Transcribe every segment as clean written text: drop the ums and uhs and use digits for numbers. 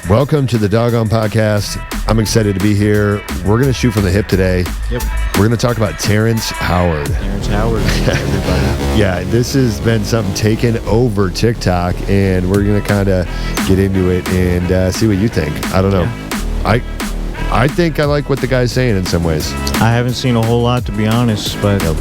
Welcome to the Dogon podcast. I'm excited to be here. We're going to shoot from the hip today. Yep. We're going to talk about Terrence Howard. Terrence Howard, everybody. Yeah, this has been something taken over TikTok, and we're going to kind of get into it and see what you think. I don't know. Yeah. I think I like what the guy's saying in some ways. I haven't seen a whole lot, to be honest, but... Nope.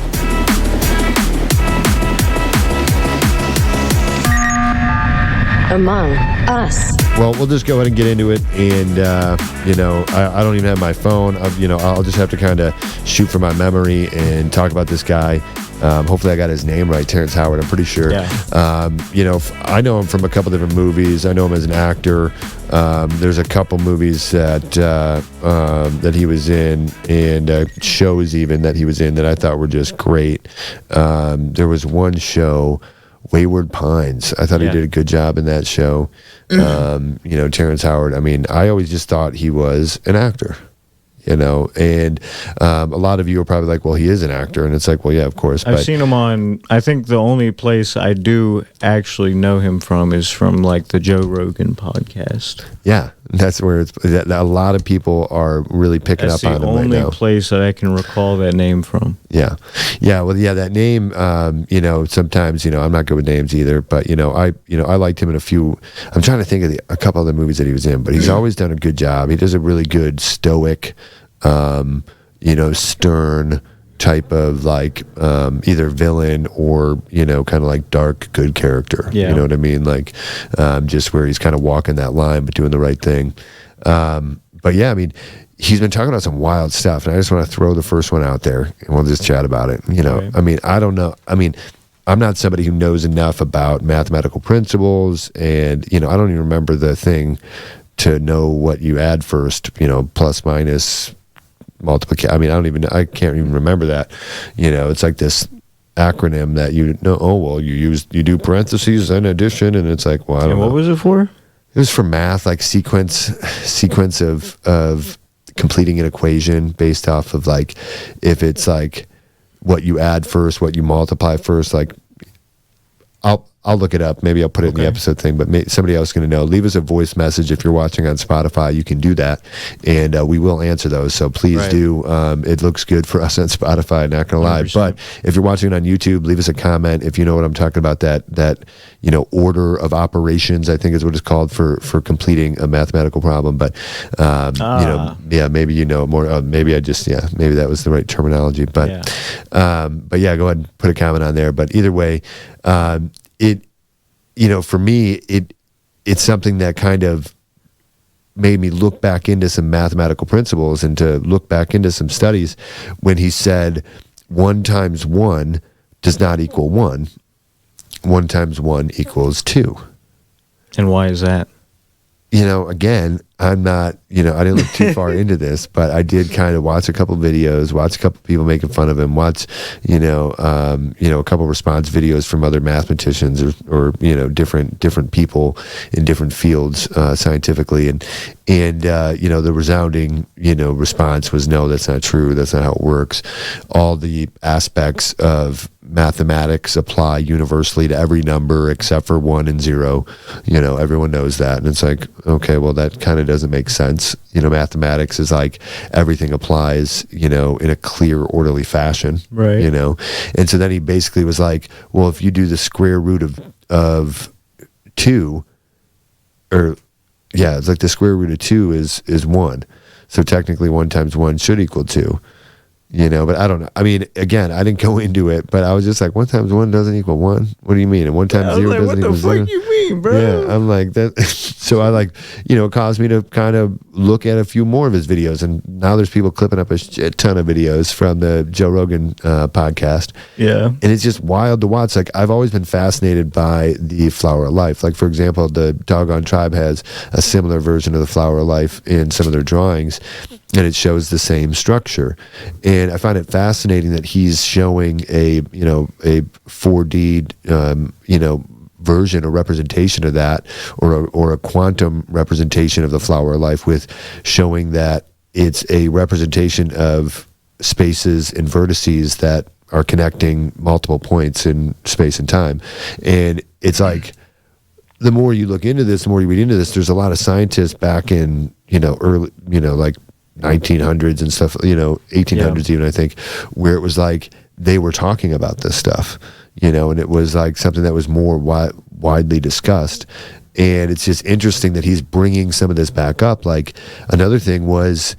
Among Us. Well, we'll just go ahead and get into it, and I don't even have my phone. I'll just have to kind of shoot from my memory and talk about this guy. Hopefully I got his name right, Terrence Howard, I'm pretty sure. Yeah. I know him from a couple different movies. I know him as an actor. There's a couple movies that he was in, and shows even that he was in that I thought were just great. There was one show, Wayward Pines. I thought he did a good job in that show. Terrence Howard, I mean, I always just thought he was an actor, and a lot of you are probably like, well, he is an actor, and it's like, well, yeah, of course. I've seen him on, I think the only place I do actually know him from is from like the Joe Rogan podcast. Yeah, that's where a lot of people are really picking up on him right now. That's the only place that I can recall that name from. Yeah. That name. Sometimes I'm not good with names either, but I liked him in a few. I'm trying to think of a couple other movies that he was in, but he's always done a good job. He does a really good stoic, stern type of like either villain or kind of like dark good character. Yeah. You know what I mean? Like just where he's kind of walking that line but doing the right thing. But yeah, I mean, he's been talking about some wild stuff, and I just want to throw the first one out there, and we'll just chat about it. Okay. I mean, I don't know. I mean, I'm not somebody who knows enough about mathematical principles, and I don't even remember the thing to know what you add first. Plus, minus, multiplication. I mean, I can't even remember that. It's like this acronym that you know. Oh well, you do parentheses and addition, and it's like, well, I don't know. What was it for? It was for math, like sequence of completing an equation based off of like if it's like what you add first, what you multiply first. Like I'll look it up. Maybe I'll put it in the episode thing, but somebody else is going to know. Leave us a voice message if you're watching on Spotify. You can do that, and we will answer those. So please do. It looks good for us on Spotify, not going to lie. 100%. But if you're watching it on YouTube, leave us a comment if you know what I'm talking about. That order of operations, I think is what it's called for completing a mathematical problem. But maybe more. Maybe maybe that was the right terminology. But go ahead and put a comment on there. But either way. For me, it's something that kind of made me look back into some mathematical principles and to look back into some studies when he said 1 times 1 does not equal 1. 1 times 1 equals 2. And why is that? Again, I'm not, I didn't look too far into this, but I did kind of watch a couple videos, watch a couple people making fun of him, watch, a couple response videos from other mathematicians or different people in different fields scientifically. And the resounding, response was, no, that's not true. That's not how it works. All the aspects of mathematics apply universally to every number except for 1 and 0. Everyone knows that. And it's like, okay, well, that kind of doesn't make sense. Mathematics is like everything applies, in a clear, orderly fashion. Right. And so then he basically was like, well, if you do the square root of 2, it's like the square root of 2 is 1. So technically 1 times 1 should equal 2. But I don't know. I mean, again, I didn't go into it, but I was just like, 1 times 1 doesn't equal 1. What do you mean? And 1 times 0 doesn't equal 0. What the fuck you mean, bro? Yeah, I'm like that. So I it caused me to kind of look at a few more of his videos, and now there's people clipping up a shit ton of videos from the Joe Rogan podcast. Yeah, and it's just wild to watch. Like, I've always been fascinated by the Flower of Life. Like, for example, the Dogon tribe has a similar version of the Flower of Life in some of their drawings, and it shows the same structure. And I find it fascinating that he's showing a 4D version or representation of that, or a quantum representation of the Flower of Life, with showing that it's a representation of spaces and vertices that are connecting multiple points in space and time. And it's like, the more you look into this, the more you read into this, there's a lot of scientists back in, early, like 1900s and stuff, 1800s even, I think, where it was like they were talking about this stuff, and it was like something that was more widely discussed. And it's just interesting that he's bringing some of this back up. Like, another thing was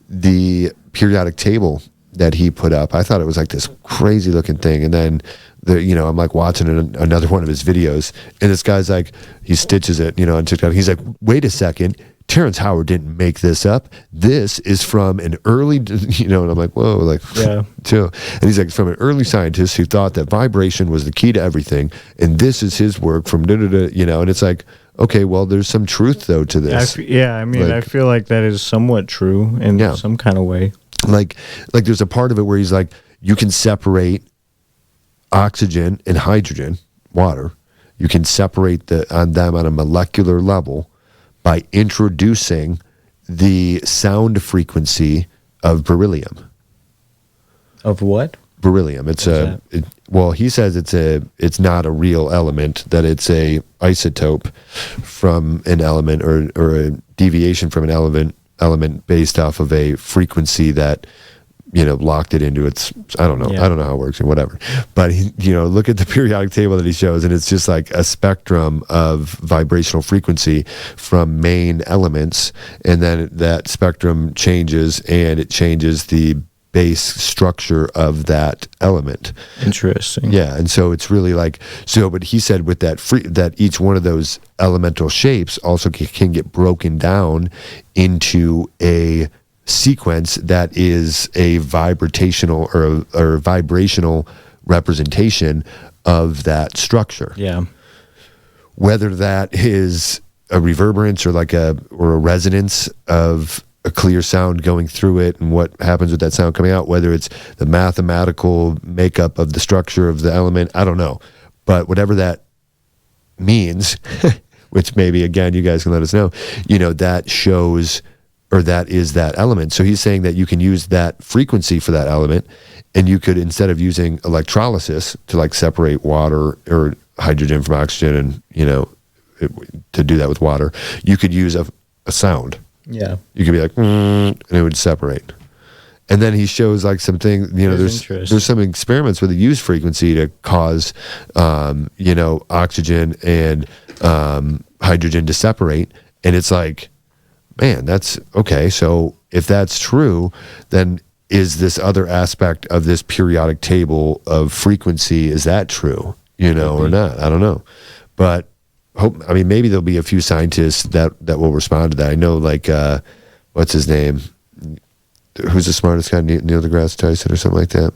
the periodic table that he put up. I thought it was like this crazy looking thing. And then I'm like watching another one of his videos, and this guy's like, he stitches it, on TikTok. He's like, wait a second, Terrence Howard didn't make this up. This is from an early, and I'm like, whoa, like, yeah. Too. And he's like, from an early scientist who thought that vibration was the key to everything, and this is his work from and it's like, okay, well, there's some truth though to this. I feel like that is somewhat true in some kind of way. Like there's a part of it where he's like, you can separate oxygen and hydrogen, water. You can separate them on a molecular level by introducing the sound frequency of beryllium. Of what? Beryllium. He says it's not a real element, that it's a isotope from an element or a deviation from an element based off of a frequency that locked it into its, I don't know how it works or whatever. But look at the periodic table that he shows, and it's just like a spectrum of vibrational frequency from main elements, and then that spectrum changes, and it changes the base structure of that element. Interesting. Yeah, and so it's really like, but he said with that each one of those elemental shapes also can get broken down into a sequence that is a vibrational or vibrational representation of that structure. Yeah. Whether that is a reverberance or a resonance of a clear sound going through it, and what happens with that sound coming out, whether it's the mathematical makeup of the structure of the element, I don't know. But whatever that means, which maybe, again, you guys can let us know, that shows, or that is that element. So he's saying that you can use that frequency for that element, and you could, instead of using electrolysis to separate water or hydrogen from oxygen, and to do that with water, you could use a sound. Yeah. You could be like, and it would separate. And then he shows some things, there's some experiments where they use frequency to cause, oxygen and hydrogen to separate. And it's like, man, that's okay. So if that's true, then is this other aspect of this periodic table of frequency, is that true, or not? I don't know. But maybe there'll be a few scientists that will respond to that. I know, what's his name? Who's the smartest guy? Neil deGrasse Tyson or something like that?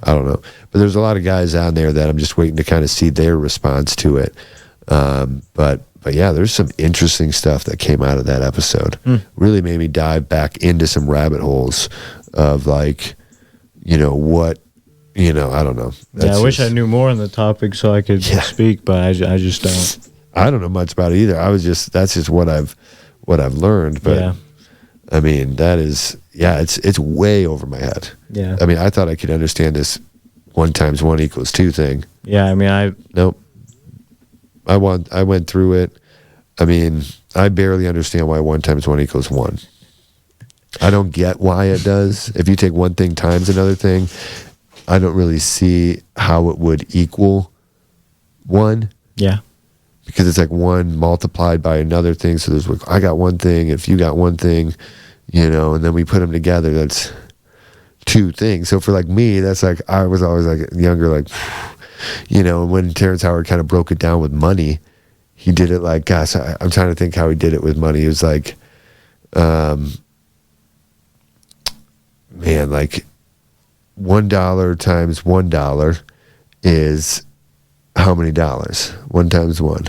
I don't know. But there's a lot of guys on there that I'm just waiting to kind of see their response to it. But yeah, there's some interesting stuff that came out of that episode. Really made me dive back into some rabbit holes of what, I don't know. I wish I knew more on the topic so I could speak, but I just don't. I don't know much about it either. That's just what I've learned. But that is, it's way over my head. Yeah. I thought I could understand this 1 × 1 = 2 thing. Yeah. Nope. I went through it. I barely understand why 1 × 1 = 1. I don't get why it does. If you take one thing times another thing, I don't really see how it would equal 1. Yeah. Because it's like 1 multiplied by another thing. So I got one thing, if you got one thing, and then we put them together, that's 2 things. So for me, that's I was always younger, and when Terrence Howard kind of broke it down with money, he did it gosh, I'm trying to think how he did it with money. He was $1 times $1 is how many dollars? 1 × 1.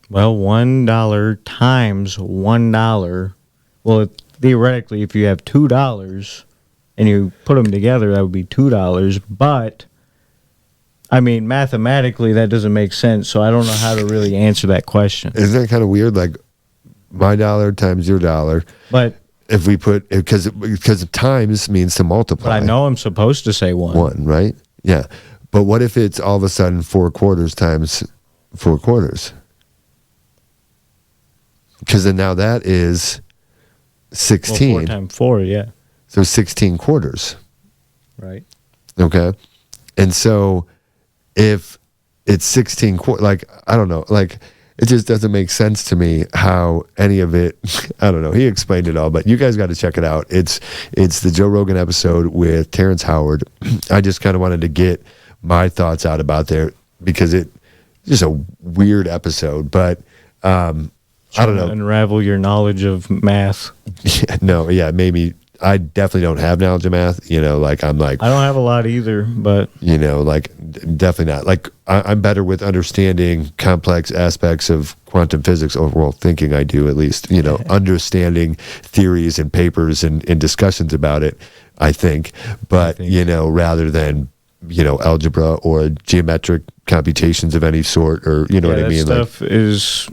Well, $1 times $1. Well, theoretically, if you have $2 and you put them together, that would be $2. But mathematically, that doesn't make sense. So I don't know how to really answer that question. Isn't that kind of weird? My dollar times your dollar. But if we put, because times means to multiply. But I know I'm supposed to say 1. 1, right? Yeah. But what if it's all of a sudden 4 quarters times 4 quarters. Because then now that is 16. Well, 4 times 4, yeah. So 16 quarters. Right. Okay. And so if it's 16 like, I don't know, like, it just doesn't make sense to me how any of it, I don't know. He explained it all, but you guys got to check it out. It's the Joe Rogan episode with Terrence Howard. I just kind of wanted to get my thoughts out about there because it's just a weird episode, but I don't know. Unravel your knowledge of math. Yeah, it made me. I definitely don't have knowledge of math. Like I'm like. I don't have a lot either, but. Like definitely not. Like I'm better with understanding complex aspects of quantum physics, overall thinking. I do at least. Understanding theories and papers and discussions about it. I think, but rather than algebra or geometric computations of any sort, or what I mean. That stuff is.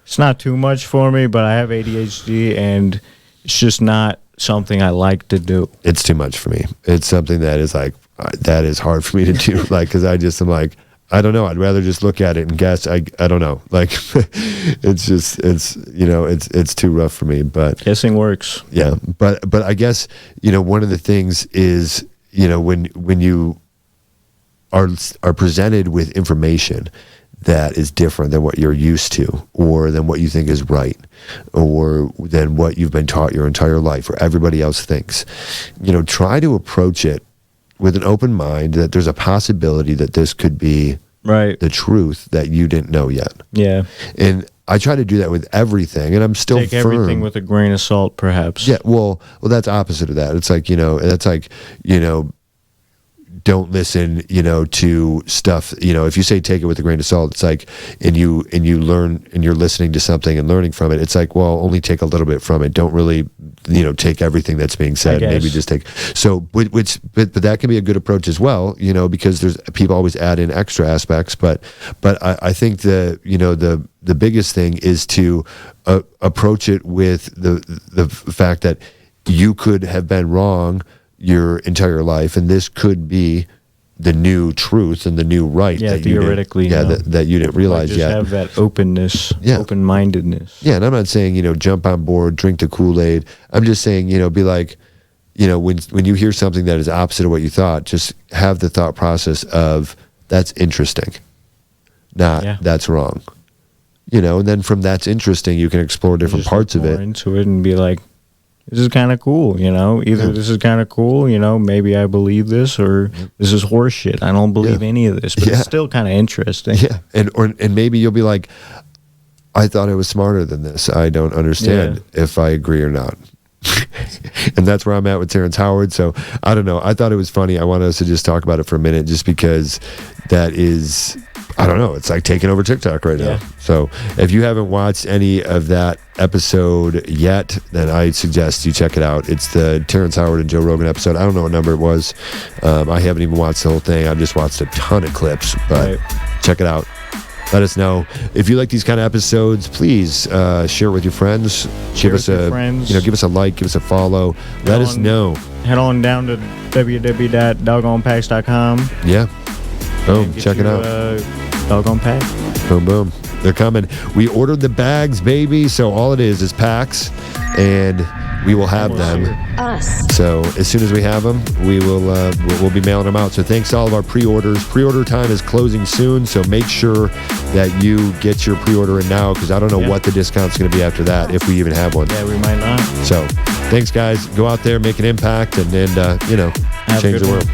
It's not too much for me, but I have ADHD, and it's just not something I like to do. It's too much for me. It's something that is like, that is hard for me to do. Like, because I just am like, I don't know. I'd rather just look at it and guess. I don't know. Like, it's too rough for me. But guessing works. Yeah, but I guess one of the things is when you are presented with information that is different than what you're used to, or than what you think is right, or than what you've been taught your entire life, or everybody else thinks. Try to approach it with an open mind that there's a possibility that this could be the truth that you didn't know yet. Yeah. And I try to do that with everything, and I'm still take everything with a grain of salt, perhaps. Yeah. Well, that's opposite of that. It's like, that's like, don't listen, to stuff, if you say take it with a grain of salt, it's like, and you learn, and you're listening to something and learning from it. It's like, well, only take a little bit from it. Don't really, take everything that's being said. Maybe just take, but that can be a good approach as well, because there's people always add in extra aspects. But I think the biggest thing is to approach it with the fact that you could have been wrong your entire life, and this could be the new truth and the new right. Yeah, theoretically. That you didn't realize just yet. Have that openness, open-mindedness. Yeah, and I'm not saying jump on board, drink the Kool-Aid. I'm just saying be like, when you hear something that is opposite of what you thought, just have the thought process of that's interesting, not that's wrong. And then from that's interesting, you can explore different parts of it. Into it and be like, this is kind of cool, Either this is kind of cool, maybe I believe this, or this is horseshit. I don't believe any of this, but it's still kind of interesting. Yeah, and maybe you'll be like, I thought I was smarter than this. I don't understand if I agree or not. And that's where I'm at with Terrence Howard. So I don't know. I thought it was funny. I wanted us to just talk about it for a minute, just because that is, I don't know, it's like taking over TikTok right now. So if you haven't watched any of that episode yet, then I suggest you check it out. It's the Terrence Howard and Joe Rogan episode. I don't know what number it was. I haven't even watched the whole thing. I've just watched a ton of clips, but check it out. Let us know if you like these kind of episodes. Please share it with your friends. Give us a like, give us a follow. Let us know. Head on down to www.dogonpacks.com. Yeah. Boom. Check it out. Dogon pack. Boom, boom. They're coming. We ordered the bags, baby. So all it is packs, and we will have them. So as soon as we have them, we'll be mailing them out. So thanks to all of our pre-orders. Pre-order time is closing soon, so make sure that you get your pre-order in now, because I don't know what the discount's going to be after that, if we even have one. Yeah, we might not. So thanks, guys. Go out there, make an impact, and change the world.